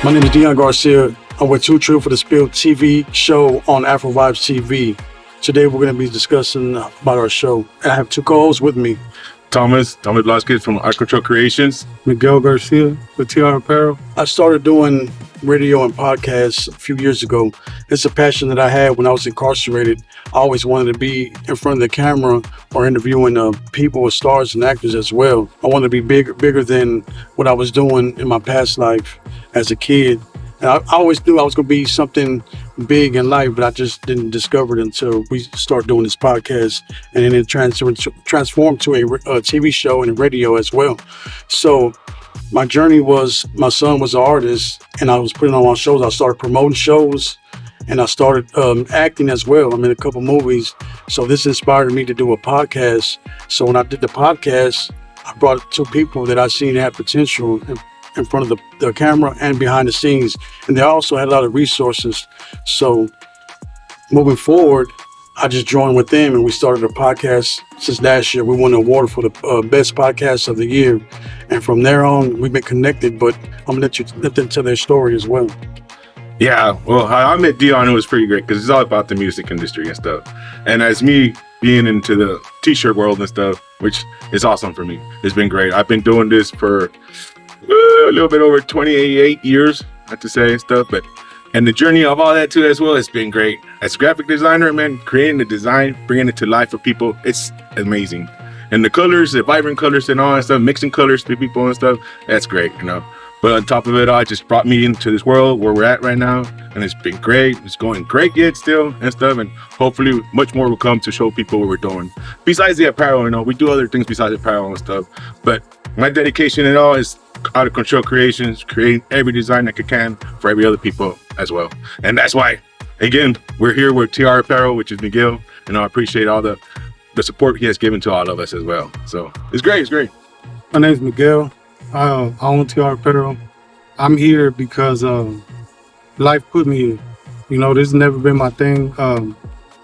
My name is Deon Garcia. I'm with 2Trill 4Da TV show on Afrovibes TV. Today we're going to be discussing about our show. I have two co-hosts with me. Thomas Blasquez from 2Trill Creations. Miguel Garcia with TR Apparel. I started doing radio and podcasts a few years ago. It's a passion that I had when I was incarcerated. I always wanted to be in front of the camera or interviewing people with stars and actors as well. I wanted to be bigger than what I was doing in my past life as a kid. And I always knew I was going to be something big in life, but I just didn't discover it until we started doing this podcast. And then it transformed to a TV show and radio as well. So my journey was, my son was an artist and I was putting on shows. I started promoting shows and I started acting as well. I'm in a couple movies. So this inspired me to do a podcast. So when I did the podcast, I brought two people that I seen had potential in front of the camera and behind the scenes. And they also had a lot of resources. So moving forward, I just joined with them and we started a podcast since last year. We won an award for the best podcast of the year. And from there on, we've been connected, but I'm gonna let them tell their story as well. Yeah, well, how I met Deon, it was pretty great because it's all about the music industry and stuff. And as me being into the t-shirt world and stuff, which is awesome for me. It's been great. I've been doing this for a little bit over 28 years, I have to say, and stuff. And the journey of all that too as well, it's been great. As a graphic designer, man, creating the design, bringing it to life for people, it's amazing. And the colors, the vibrant colors and all that stuff, mixing colors to people and stuff, that's great, you know. But on top of it all, it just brought me into this world where we're at right now. And it's been great. It's going great yet still and stuff. And hopefully much more will come to show people what we're doing. Besides the apparel, you know, we do other things besides apparel and stuff. But my dedication and all is 2Trill Creations, creating every design that I can for every other people as well. And that's why, again, we're here with TR Apparel, which is Miguel. And I appreciate all the support he has given to all of us as well. So it's great, it's great. My name's Miguel. I own TR Apparel. I'm here because life put me here. You know, this has never been my thing.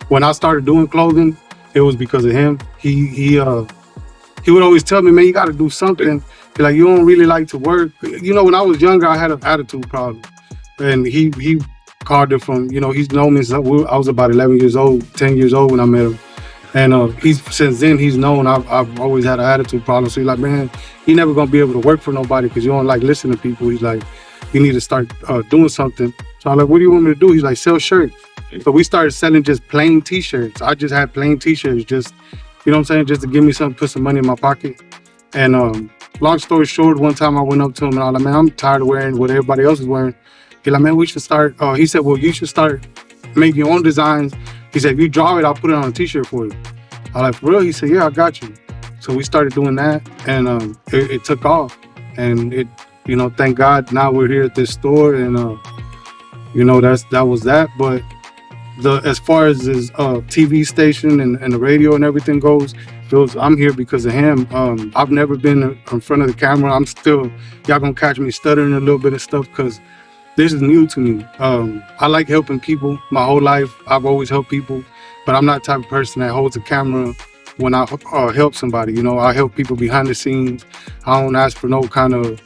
When I started doing clothing, it was because of him. He would always tell me, man, you got to do something. He's like, you don't really like to work. You know, when I was younger, I had an attitude problem. And he called it from, you know, he's known me since I was about 11 years old, 10 years old when I met him. And since then, he's known I've always had an attitude problem. So he's like, man, you're never going to be able to work for nobody because you don't like listening to people. He's like, you need to start doing something. So I'm like, what do you want me to do? He's like, sell shirts. So we started selling just plain t-shirts. I just had plain t-shirts, just, you know what I'm saying? Just to give me something, put some money in my pocket. And long story short, one time I went up to him and I was like, man, I'm tired of wearing what everybody else is wearing. He's like, man, we should start. He said, well, you should start making your own designs. He said, if you draw it, I'll put it on a t-shirt for you. I was like, for real? He said, yeah, I got you. So we started doing that and it took off. And it, you know, thank God now we're here at this store and, you know, that was that. But as far as this TV station and the radio and everything goes, I'm here because of him. I've never been in front of the camera. I'm still, y'all gonna catch me stuttering a little bit of stuff because this is new to me. I like helping people. My whole life, I've always helped people, but I'm not the type of person that holds a camera when I help somebody. You know, I help people behind the scenes. I don't ask for no kind of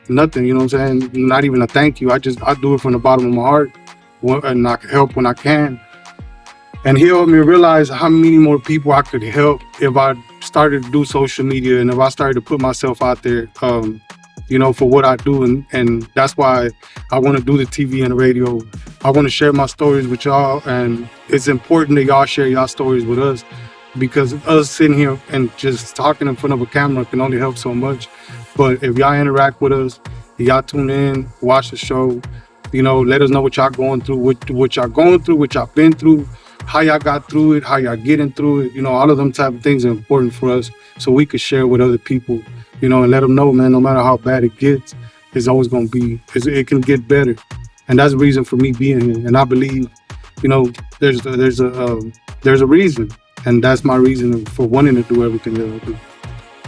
nothing, you know what I'm saying? Not even a thank you. I do it from the bottom of my heart and I can help when I can. And he helped me realize how many more people I could help if I started to do social media and if I started to put myself out there, you know, for what I do. And that's why I want to do the TV and the radio. I want to share my stories with y'all. And it's important that y'all share y'all stories with us because us sitting here and just talking in front of a camera can only help so much. But if y'all interact with us, y'all tune in, watch the show, you know, let us know what y'all going through, what y'all going through, what y'all been through, how y'all got through it, how y'all getting through it. You know, all of them type of things are important for us so we could share with other people, you know, and let them know, man, no matter how bad it gets, it's always going to be, it can get better. And that's the reason for me being here. And I believe, you know, there's a reason. And that's my reason for wanting to do everything that I do.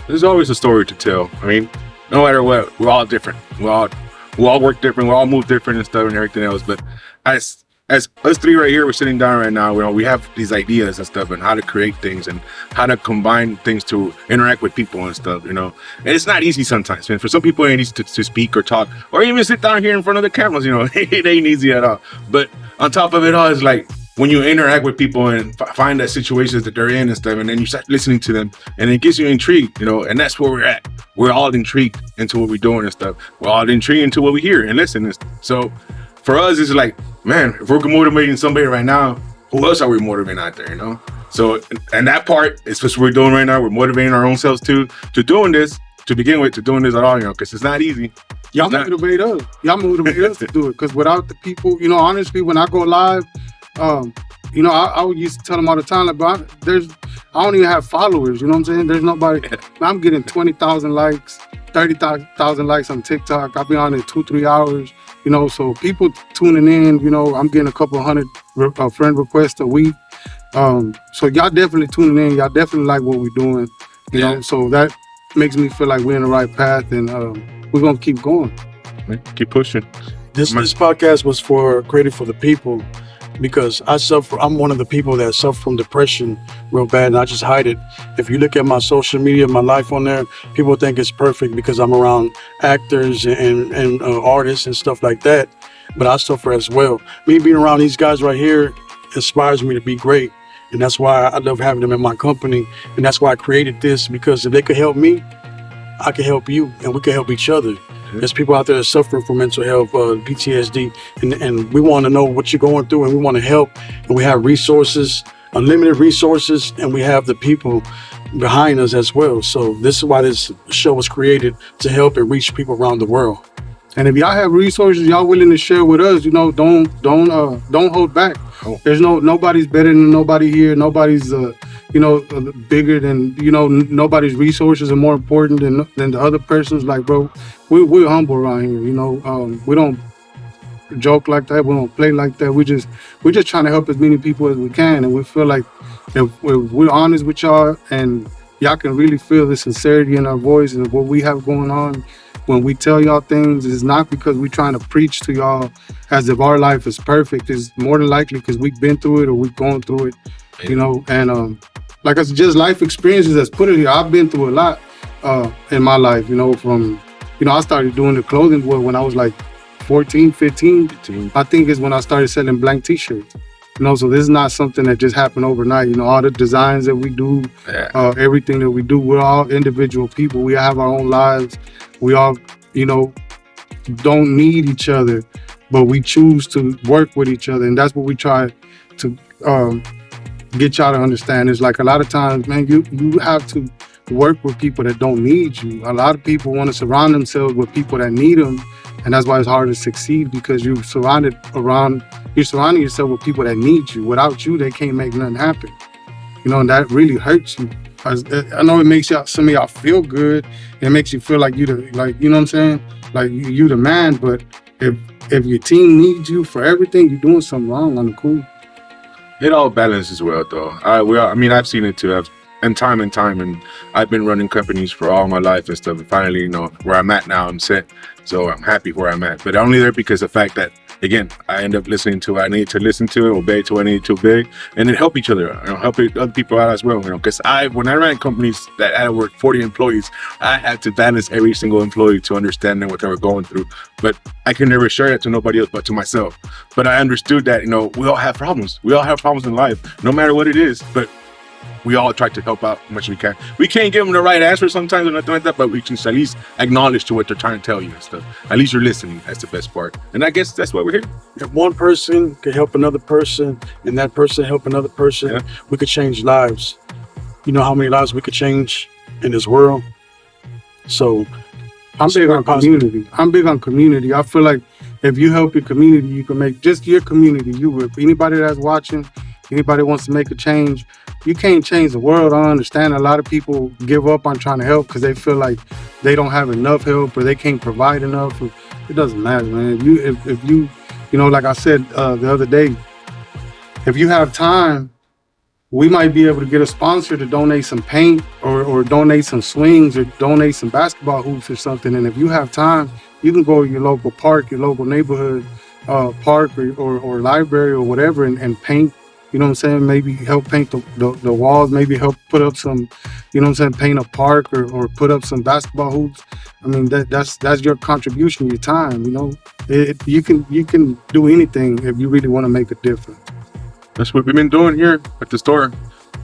There's always a story to tell. I mean, no matter what, we're all different. We all work different. We all move different and stuff and everything else. But as as us three right here, we're sitting down right now, we have these ideas and stuff and how to create things and how to combine things to interact with people and stuff, and it's not easy sometimes, man. For some people, it ain't easy to speak or talk or even sit down here in front of the cameras, it ain't easy at all. But on top of it all, it's like when you interact with people and find that situations that they're in and stuff, and then you start listening to them, and it gets you intrigued, and that's where we're at. We're all intrigued into what we're doing and stuff. We're all intrigued into what we hear and listen. So for us, it's like, man, if we're motivating somebody right now, who else are we motivating out there, So, and that part is what we're doing right now. We're motivating our own selves to doing this, to begin with, to doing this at all, because it's not easy. Y'all motivate us. Y'all motivate us to do it. Because without the people, honestly, when I go live, I would used to tell them all the time, like, bro, I don't even have followers, you know what I'm saying? There's nobody. I'm getting 20,000 likes, 30,000 likes on TikTok. I'll be on it 2-3 hours, so people tuning in, I'm getting a couple hundred friend requests a week. So y'all definitely tuning in. Y'all definitely like what we're doing, you know, so that makes me feel like we're in the right path, and we're going to keep going. Keep pushing. This podcast was created for the people, because I'm one of the people that suffer from depression real bad, and I just hide it. If you look at my social media, my life on there, people think it's perfect because I'm around actors and artists and stuff like that, but I suffer as well. Me being around these guys right here inspires me to be great, and that's why I love having them in my company, and that's why I created this, because if they could help me, I can help you, and we can help each other. There's people out there that suffering from mental health, PTSD, and we want to know what you're going through, and we want to help. And we have resources, unlimited resources, and we have the people behind us as well. So this is why this show was created, to help and reach people around the world. And if y'all have resources y'all willing to share with us, don't hold back. There's nobody's better than nobody here. Nobody's bigger than nobody's resources are more important than the other person's. Like, bro, we're humble around here. We don't joke like that. We don't play like that. We're just trying to help as many people as we can, and we feel like if we're honest with y'all and y'all can really feel the sincerity in our voice and what we have going on. When we tell y'all things, it's not because we're trying to preach to y'all as if our life is perfect. It's more than likely because we've been through it or we've gone through it, and like I said, just life experiences that's put it here. I've been through a lot in my life, from, I started doing the clothing when I was like 14, 15. I think is when I started selling blank t-shirts. So this is not something that just happened overnight. All the designs that we do, everything that we do, we're all individual people. We have our own lives. We all, don't need each other, but we choose to work with each other. And that's what we try to get y'all to understand. Is like a lot of times, man, you have to work with people that don't need you. A lot of people want to surround themselves with people that need them. And that's why it's hard to succeed, because you're surrounding yourself with people that need you. Without you, they can't make nothing happen. And that really hurts you. I know it makes some of y'all feel good. It makes you feel like you know what I'm saying? Like you the man, but if your team needs you for everything, you're doing something wrong on the cool. It all balances well, though. I've seen it too. And time, and I've been running companies for all my life and stuff. And finally, where I'm at now, I'm set. So I'm happy where I'm at. But only there because of the fact that, again, I end up listening to what I need to listen to, obey to what I need to obey, and then help each other, help other people out as well. Because when I ran companies that had over 40 employees, I had to balance every single employee to understand what they were going through. But I could never share that to nobody else but to myself. But I understood that, we all have problems. We all have problems in life, no matter what it is. But we all try to help out as much as we can. We can't give them the right answer sometimes or nothing like that, but we can at least acknowledge to what they're trying to tell you and stuff. At least you're listening. That's the best part. And I guess that's why we're here. If one person can help another person and that person help another person, we could change lives. You know how many lives we could change in this world? So I'm big on community. I feel like if you help your community, you can make just your community. If anybody that's watching, anybody wants to make a change, you can't change the world. I understand a lot of people give up on trying to help because they feel like they don't have enough help or they can't provide enough. It doesn't matter, man. If you like I said the other day, if you have time, we might be able to get a sponsor to donate some paint or donate some swings or donate some basketball hoops or something. And if you have time, you can go to your local park, your local neighborhood, park or library or whatever and paint. You know what I'm saying? Maybe help paint the walls. Maybe help put up some, you know what I'm saying? Paint a park or put up some basketball hoops. I mean that's your contribution, your time. You know, you can do anything if you really want to make a difference. That's what we've been doing here at the store,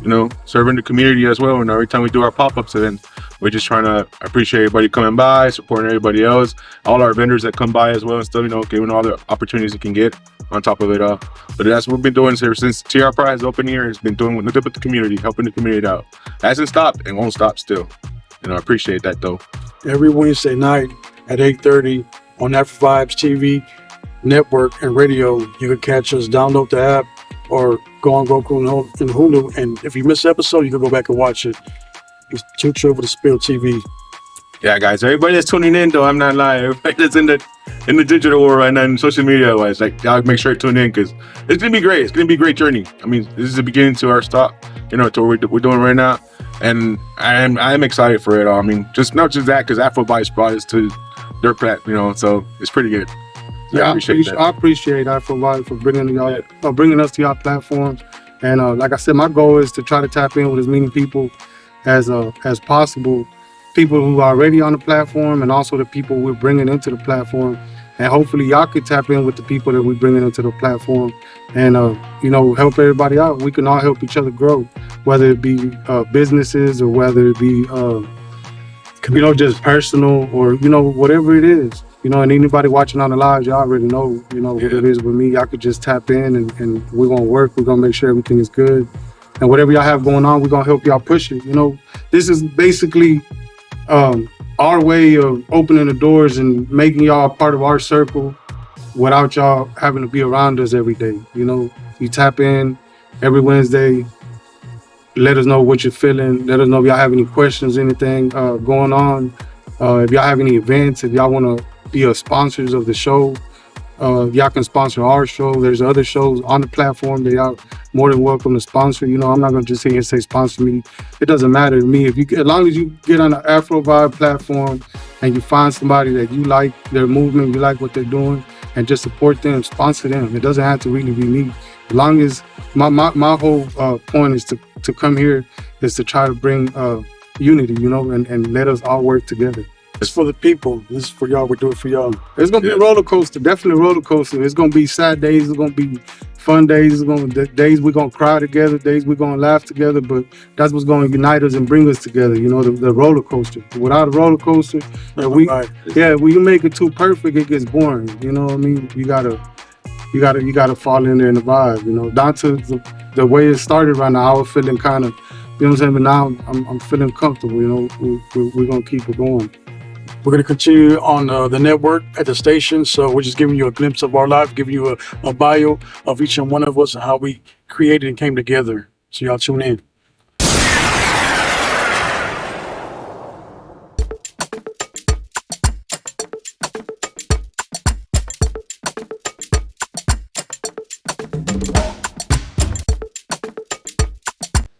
you know, serving the community as well. And every time we do our pop-ups event, we're just trying to appreciate everybody coming by, supporting everybody else, all our vendors that come by as well and stuff, you know, giving all the opportunities you can get on top of it all. But that's what we've been doing ever since TR Prize open here. Has been doing nothing but the community, helping the community out. Hasn't stopped and won't stop still. You know, I appreciate that though. Every Wednesday night at 8:30 on Afrovibes TV network and radio, you can catch us. Download the app or go on Roku and Hulu. And if you miss an episode, you can go back and watch it. It's 2Trill 4Da TV. Yeah, guys, everybody that's tuning in though, I'm not lying. Everybody that's in the digital world right now and social media wise, like y'all make sure to tune in because it's gonna be great. It's gonna be a great journey. I mean, this is the beginning to our stop, you know, to what we're doing right now. And I'm excited for it all. I mean, just not just that, because Afrovibes brought us to their plat, you know, so it's pretty good. Yeah, I appreciate Afrovibes for bringing us to y'all platforms. And like I said, my goal is to try to tap in with as many people as possible. People who are already on the platform, and also the people we're bringing into the platform. And hopefully y'all could tap in with the people that we're bringing into the platform and, you know, help everybody out. We can all help each other grow, whether it be businesses or whether it be, you know, just personal or, you know, whatever it is. You know, and anybody watching on the live, y'all already know, you know, what it is with me. Y'all could just tap in and we're going to work. We're going to make sure everything is good. And whatever y'all have going on, we're going to help y'all push it. You know, this is basically our way of opening the doors and making y'all a part of our circle without y'all having to be around us every day. You know, you tap in every Wednesday, let us know what you're feeling. Let us know if y'all have any questions, anything going on. If y'all have any events, if y'all want to be sponsors of the show, y'all can sponsor our show. There's other shows on the platform that y'all more than welcome to sponsor. You know, I'm not gonna just sit here and say sponsor me. It doesn't matter to me. As long as you get on the Afrovibe platform and you find somebody that you like their movement, you like what they're doing, and just support them, sponsor them. It doesn't have to really be me. As long as my whole point is to come here is to try to bring unity, you know, and let us all work together. It's for the people. This is for y'all. We do it for y'all. It's gonna be a roller coaster, definitely a roller coaster. It's gonna be sad days. It's gonna be fun days. It's gonna be days we're gonna cry together. Days we're gonna laugh together. But that's what's gonna unite us and bring us together. You know, the roller coaster. Without a roller coaster, when you make it too perfect, it gets boring. You know what I mean? You gotta fall in there in the vibe. You know, down to the way it started right now. I was feeling kind of, you know what I'm saying. But now I'm feeling comfortable. You know, we're gonna keep it going. We're going to continue on the network at the station. So we're just giving you a glimpse of our life, giving you a bio of each and one of us and how we created and came together. So y'all tune in.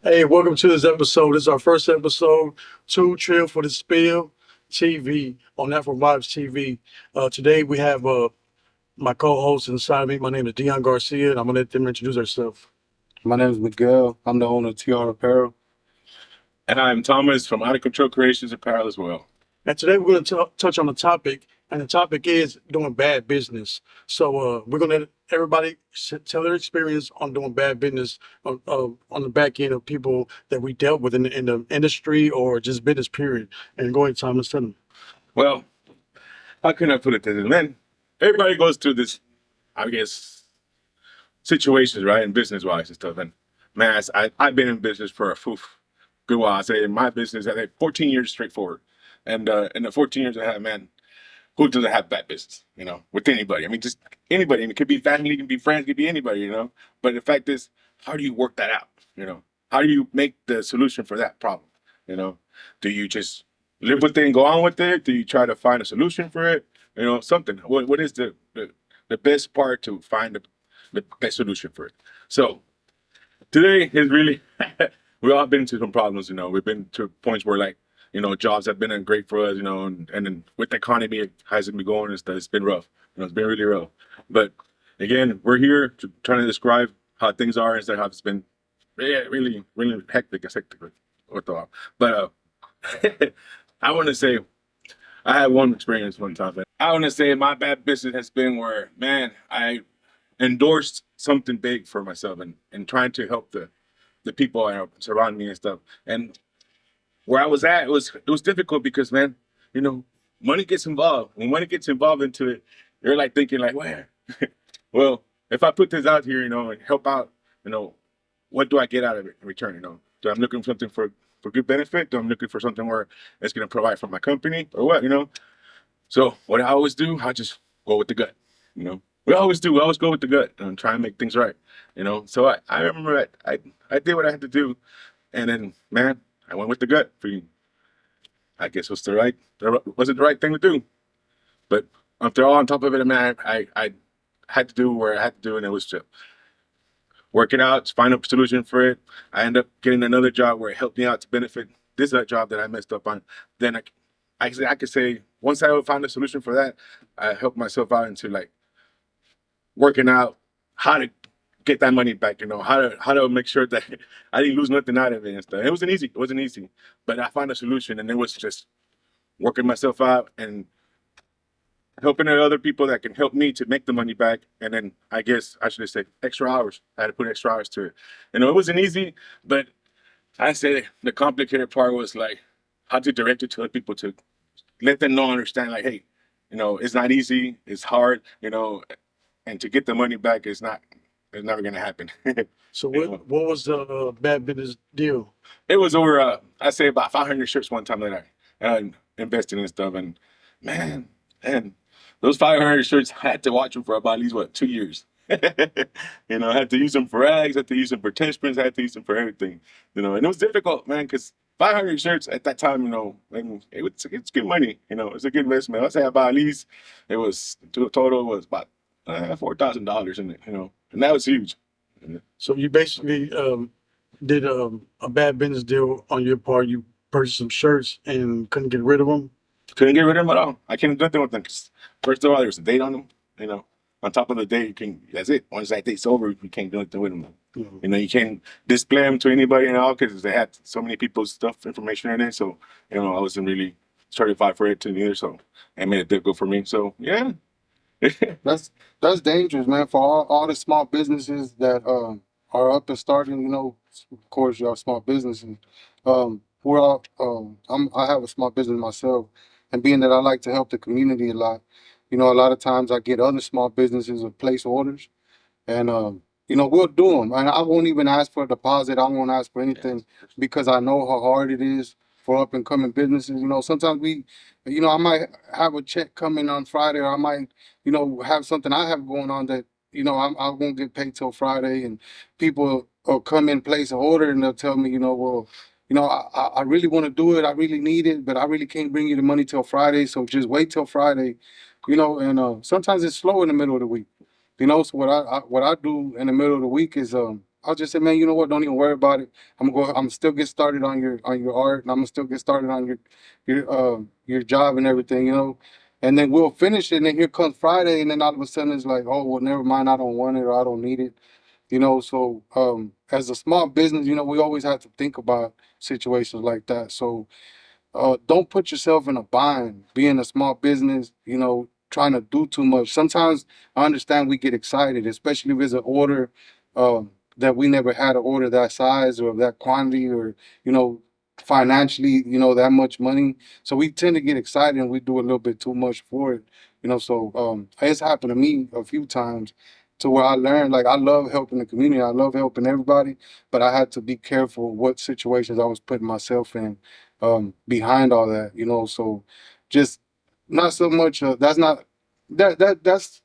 Hey, welcome to this episode. This is our first episode, 2Trill 4Da TV on Afrovibes TV. Today we have my co-host inside of me. My name is Deon Garcia, and I'm gonna let them introduce themselves. My name is Miguel. I'm the owner of TR Apparel. And I'm Thomas from Out of Control Creations Apparel as well. And today we're gonna touch on the topic, and the topic is doing bad business. So we're gonna let everybody tell their experience on doing bad business on the back end of people that we dealt with in the industry or just business period. And go ahead, Thomas, tell them. Well, how can I put it to this? Man, everybody goes through this, I guess, situations, right, in business-wise and stuff. And man, I've been in business for a good while. I say in my business, I had 14 years straightforward. And in the 14 years I had, man, who doesn't have bad business, you know, with anybody? I mean, just anybody. I mean, it could be family, it can be friends, it could be anybody, you know. But the fact is, how do you work that out, you know? How do you make the solution for that problem, you know? Do you just live with it and go on with it? Do you try to find a solution for it? You know, something. What is the best part to find the best solution for it? So today is really, we've all been to some problems, you know. We've been to points where, like, you know, jobs have been great for us, you know, and then with the economy, how it's been going and stuff, it's been rough. You know, it's been really rough. But again, we're here to trying to describe how things are instead of how it's been really, really hectic. It's hectic with all. But I want to say I had one experience one time. I want to say my bad business has been where, man, I endorsed something big for myself and trying to help the people surround me and stuff. And where I was at, it was difficult because, man, you know, money gets involved. When money gets involved into it, you're like thinking like, where? Well, if I put this out here, you know, and help out, you know, what do I get out of it in return? You know, do I'm looking for something for good benefit? Do I'm looking for something where it's going to provide for my company or what? You know. So what I always do, I just go with the gut. You know, we always do. We always go with the gut and try and make things right. You know. So I remember I did what I had to do, and then man, I went with the gut. I guess it wasn't the right thing to do. But after all, on top of it, man, I had to do where I had to do, and it was to work it out, find a solution for it. I ended up getting another job where it helped me out to benefit this job that I messed up on. Then I could say once I found a solution for that, I helped myself out into like working out how to get that money back. You know how to make sure that I didn't lose nothing out of it and stuff. It wasn't easy. It wasn't easy, but I found a solution, and it was just working myself out and helping other people that can help me to make the money back. And then I guess I should say extra hours. I had to put extra hours to it. You know, it wasn't easy, but I say the complicated part was like how to direct it to other people to let them know, understand like, hey, you know, it's not easy, it's hard, you know, and to get the money back it's never gonna happen. So You know? what was the bad business deal? It was over I say about 500 shirts one time that I invested in stuff, and man, and those 500 shirts I had to watch them for about at least what 2 years. You know, I had to use them for eggs, I had to use them for test prints, I had to use them for everything. You know, and it was difficult, man, because 500 shirts at that time, you know, I mean, it's good money. You know, it's a good investment. I say about at least it was total was about $4,000 in it. You know, and that was huge. So you basically did a bad business deal on your part. You purchased some shirts and couldn't get rid of them. Couldn't get rid of them at all. I couldn't do nothing with them because first of all, there was a date on them. You know, on top of the date, that's it. Once that date's over, you can't do anything with them. Mhm. You know, you can't display them to anybody and all because they had so many people's stuff, information in it. So, you know, I wasn't really certified for it to either. So, it made it difficult for me. So, yeah. That's dangerous, man. For all the small businesses that are up and starting, you know, of course, you have small businesses. We're all, I have a small business myself, and being that I like to help the community a lot, you know, a lot of times I get other small businesses to place orders, and you know, we'll do them. And I won't even ask for a deposit. I won't ask for anything because I know how hard it is for up and coming businesses. You know, sometimes you know, I might have a check coming on Friday, or I might, you know, have something I have going on that, you know, I won't get paid till Friday, and people will come in, place an order, and they'll tell me, you know, well, you know, I really want to do it. I really need it, but I really can't bring you the money till Friday. So just wait till Friday, you know. And sometimes it's slow in the middle of the week. You know, so what I do in the middle of the week is I'll just say, man, you know what? Don't even worry about it. I'm still get started on your art, and I'm gonna still get started on your job and everything, you know. And then we'll finish it, and then here comes Friday, and then all of a sudden it's like, oh well, never mind, I don't want it or I don't need it, you know. So as a small business, you know, we always have to think about situations like that. So don't put yourself in a bind being a small business, you know, trying to do too much. Sometimes I understand we get excited, especially if it's an order that we never had an order that size or that quantity, or you know, financially, you know, that much money. So we tend to get excited and we do a little bit too much for it, you know. So it's happened to me a few times to where I learned, like, I love helping the community, I love helping everybody, but I had to be careful what situations I was putting myself in behind all that, you know. So just not so much that's not that's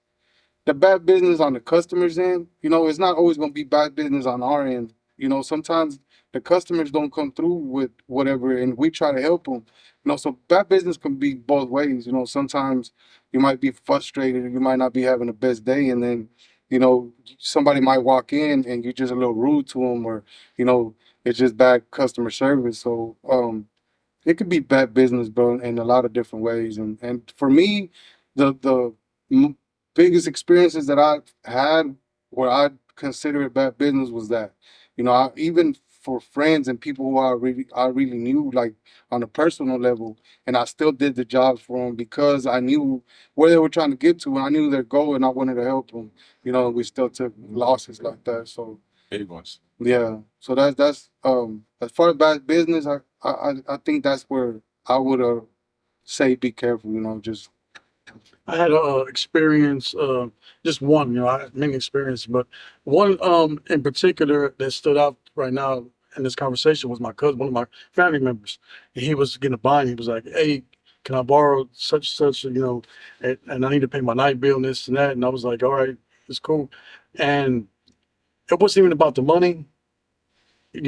the bad business on the customer's end. You know, it's not always going to be bad business on our end. You know, sometimes the customers don't come through with whatever, and we try to help them. You know, so bad business can be both ways. You know, sometimes you might be frustrated, you might not be having the best day, and then, you know, somebody might walk in and you're just a little rude to them, or you know, it's just bad customer service. So it could be bad business, bro, in a lot of different ways. And for me, the biggest experiences that I had where I consider it bad business was that, even for friends and people who I really knew, like on a personal level, and I still did the jobs for them because I knew where they were trying to get to, and I knew their goal, and I wanted to help them. We still took losses like that. So Big ones. yeah, so that's as far as bad business, I think that's where I would say be careful. Just I had a experience, just one. I had many experiences, but one in particular that stood out right now in this conversation was my cousin, one of my family members. And he was getting a bind. He was like, "Hey, can I borrow such and such? And I need to pay my night bill and this and that." And I was like, "All right, it's cool." And it wasn't even about the money. He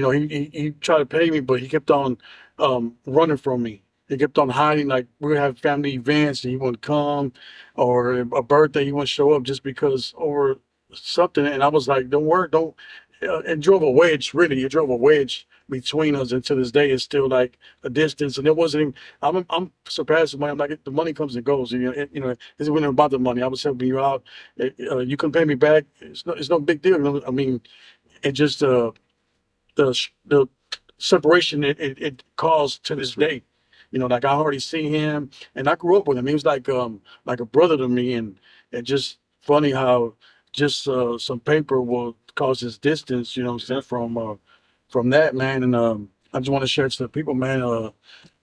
tried to pay me, but he kept on running from me. He kept on hiding. Like we would have family events, and he wouldn't come, or a birthday, he wouldn't show up just because over something. And I was like, "Don't worry, don't." It drove a wedge. Really, it drove a wedge between us, and to this day, it's still like a distance. And it wasn't even. I'm surpassed with money. I'm like, the money comes and goes. It's wasn't about the money. I was helping you out. You can pay me back. It's no big deal. I mean, it just the separation it caused to this day. Like I already see him, and I grew up with him. He was like a brother to me, and just funny how just some paper will cause this distance. From that, man. And I just want to share it to the people, man.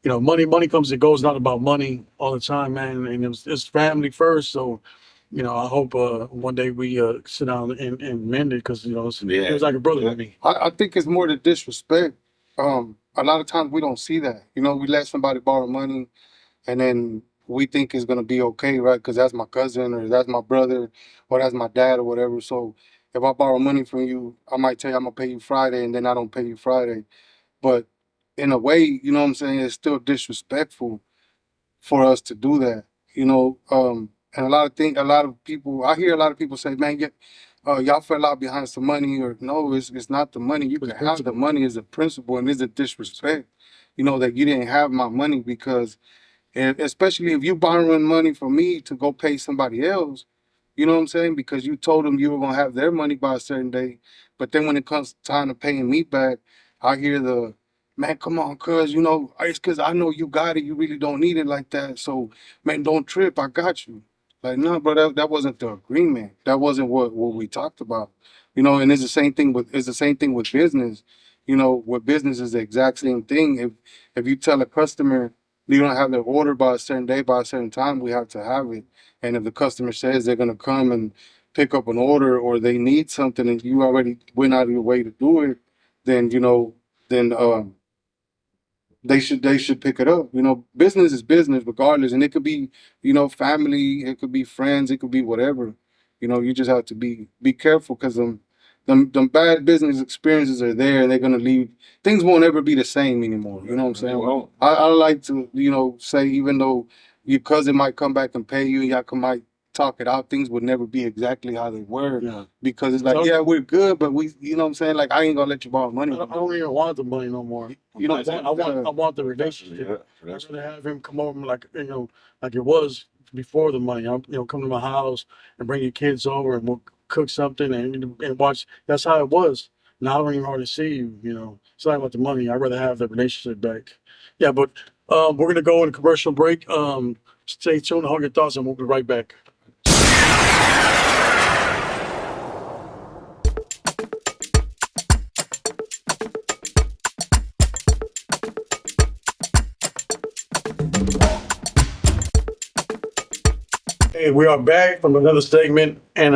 Money comes and goes. Not about money all the time, man. And it's family first. So I hope one day we sit down and mend it because it was like a brother to me. I think it's more the disrespect. A lot of times we don't see that. We let somebody borrow money, and then we think it's gonna be okay, right? Because that's my cousin, or that's my brother, or that's my dad, or whatever. So if I borrow money from you, I might tell you I'm gonna pay you Friday, and then I don't pay you Friday. But in a way, what I'm saying, it's still disrespectful for us to do that. And a lot of people, I hear a lot of people say, "Man, y'all fell out behind some money," or no, it's not the money. You can have the money as a principle, and it's a disrespect. That you didn't have my money because, and especially if you borrowing money from me to go pay somebody else, you know what I'm saying? Because you told them you were gonna have their money by a certain day, but then when it comes time to paying me back, I hear the man, come on, cuz it's cause I know you got it, you really don't need it like that. So man, don't trip, I got you. Like, no, bro, that wasn't the agreement. That wasn't what we talked about. And it's the same thing with business. With business is the exact same thing. If you tell a customer you don't have their order by a certain day, by a certain time, we have to have it. And if the customer says they're gonna come and pick up an order or they need something and you already went out of your way to do it, then then they should pick it up. Business is business regardless, and it could be family, it could be friends, it could be whatever. You just have to be careful because them bad business experiences are there, and they're gonna leave. Things won't ever be the same anymore. You know what I'm saying? Well, I like to say, even though your cousin might come back and pay you, and might talk it out, things would never be exactly how they were. Yeah. Because it's like, yeah, we're good, but you know what I'm saying? Like, I ain't gonna let you borrow money. I don't even want the money no more. You know, I want the relationship. Yeah, I'd rather have him come over like like it was before the money. Come to my house and bring your kids over and we'll cook something and watch. That's how it was. Now I don't even hardly see you. It's not about the money. I'd rather have the relationship back. Yeah, but we're gonna go in a commercial break. Stay tuned, hold your thoughts, and we'll be right back. Hey, we are back from another segment, and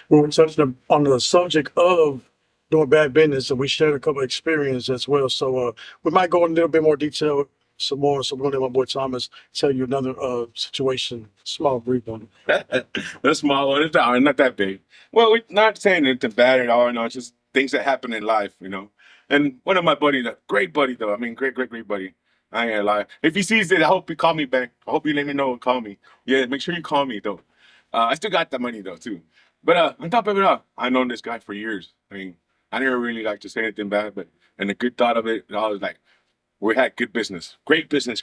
we were touching on the subject of doing bad business, and we shared a couple of experiences as well. So we might go in a little bit more detail, some more. So we're going to let my boy Thomas tell you another situation, small, brief one. The small one, it's not that big. Well, we're not saying it's bad at all. No, it's just things that happen in life. And one of my buddies, a great buddy though. I mean, great buddy. I ain't gonna lie. If he sees it, I hope he call me back. I hope you let me know and call me. Yeah, make sure you call me though. I still got the money though too. But on top of it all, I known this guy for years. I mean, I never really like to say anything bad, but and the good thought of it, I was like, we had good business, great business.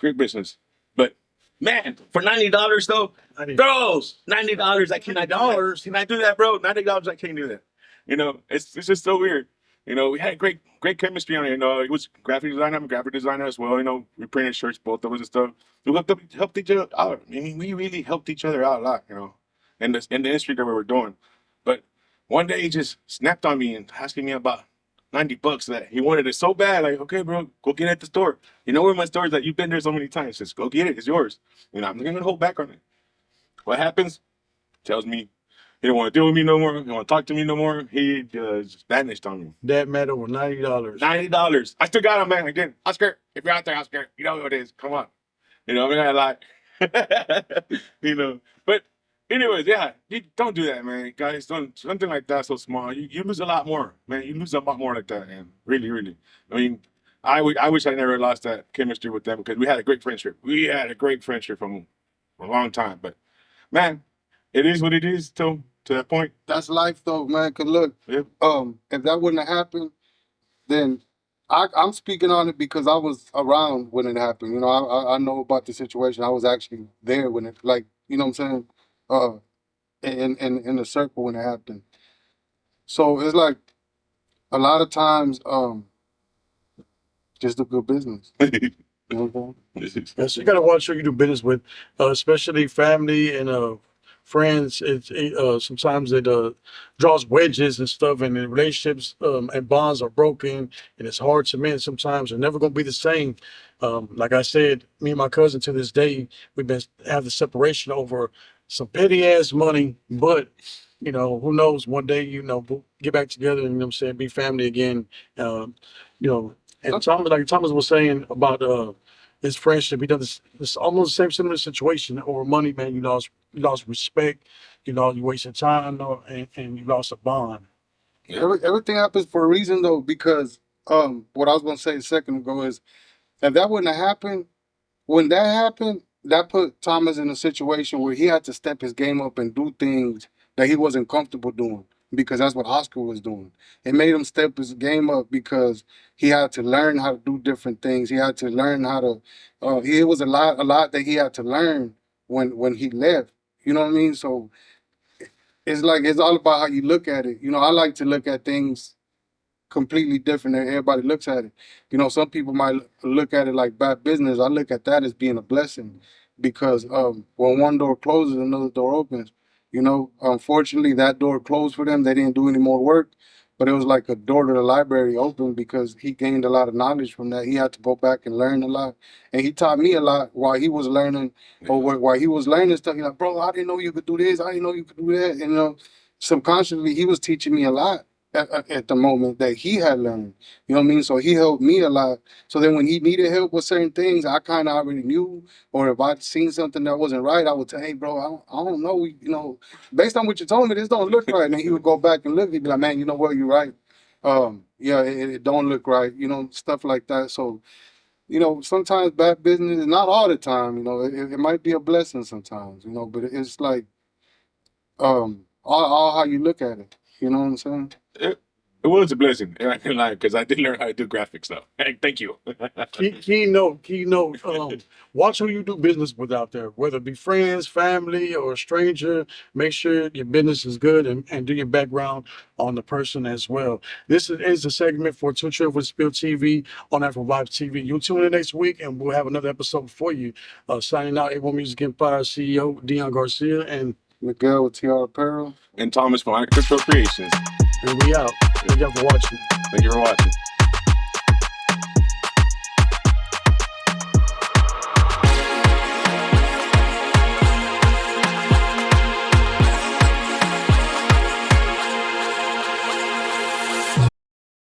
But Man, for $90 though, bros, $90. I cannot dollars. Can I do that, bro? $90. I can't do that. You know, it's just so weird. You know, we had great chemistry on it. You know, it was graphic designer. I'm a graphic designer as well. You know, we printed shirts, both of us and stuff. We helped each other out. I mean, we really helped each other out a lot. You know, in the industry that we were doing. But one day he just snapped on me and asking me about $90 that he wanted it so bad. Like, okay, bro, go get it at the store. You know where my store is at? You've been there so many times. Just go get it. It's yours. You know, I'm not gonna hold back on it. What happens? Tells me he don't want to deal with me no more. He don't want to talk to me no more. He just vanished on me. That matter was $90. $90. I still got him, man. Again, Oscar, if you're out there, Oscar, you know who it is. Come on. You know, I'm not gonna lie. You know, but anyways, yeah, you don't do that, man. Guys, don't something like that so small. You lose a lot more, man. You lose a lot more like that, man. Really, really. I mean, I wish I never lost that chemistry with them because we had a great friendship. We had a great friendship from a long time. But man, it is what it is to that point. That's life though, man. Cause look, Yep. if that wouldn't have happened, then I'm speaking on it because I was around when it happened. You know, I know about the situation. I was actually there when it, like, you know what I'm saying? In the circle when it happened. So it's like a lot of times, just do good business. You know what I'm saying? Yes, you gotta watch who you do business with, especially family and friends. Sometimes it draws wedges and stuff, and the relationships and bonds are broken, and it's hard to mend. Sometimes they're never gonna be the same. Like I said, me and my cousin to this day, we've been have the separation over some petty ass money, but you know, who knows? One day, you know, we'll get back together and you know what I'm saying, be family again. You know, and Thomas, like Thomas was saying about his friendship, he does this almost the same similar situation over money, man. You lost respect, you wasted time, and you lost a bond. Everything happens for a reason though, because what I was gonna say a second ago is if that wouldn't have happened, when that happened, that put Thomas in a situation where he had to step his game up and do things that he wasn't comfortable doing because that's what Oscar was doing. It made him step his game up because he had to learn how to do different things. He had to learn how to. It was a lot that he had to learn when he left. You know what I mean? So it's like it's all about how you look at it. You know, I like to look at things completely different than everybody looks at it. You know, some people might look at it like bad business. I look at that as being a blessing because when one door closes, another door opens. You know, unfortunately, that door closed for them. They didn't do any more work, but it was like a door to the library open because he gained a lot of knowledge from that. He had to go back and learn a lot, and he taught me a lot while he was learning, or while he was learning stuff. He's like, bro, I didn't know you could do this. I didn't know you could do that. And, you know, subconsciously, he was teaching me a lot at the moment that he had learned. You know what I mean? So he helped me a lot. So then when he needed help with certain things, I kind of already knew, or if I'd seen something that wasn't right, I would say, hey, bro, I don't know. You know, based on what you told me, this don't look right. And he would go back and look. He'd be like, man, you know what? You're right. Yeah, it don't look right. You know, stuff like that. So, you know, sometimes bad business, not all the time, you know, it might be a blessing sometimes, you know, but it's like all how you look at it. You know what I'm saying? It was a blessing, and I can lie because I did learn how to do graphics though. Hey, thank you. Key note. Watch who you do business with out there, whether it be friends, family, or a stranger. Make sure your business is good and do your background on the person as well. This is a segment for 2Trill 4Da TV on Afrovibes TV. You'll tune in next week, and we'll have another episode for you. Signing out, A1 Music Empire CEO Deon Garcia and Miguel with TR Apparel. And Thomas from Unfiltered Creations. we out. Thank y'all for watching. Thank you for watching.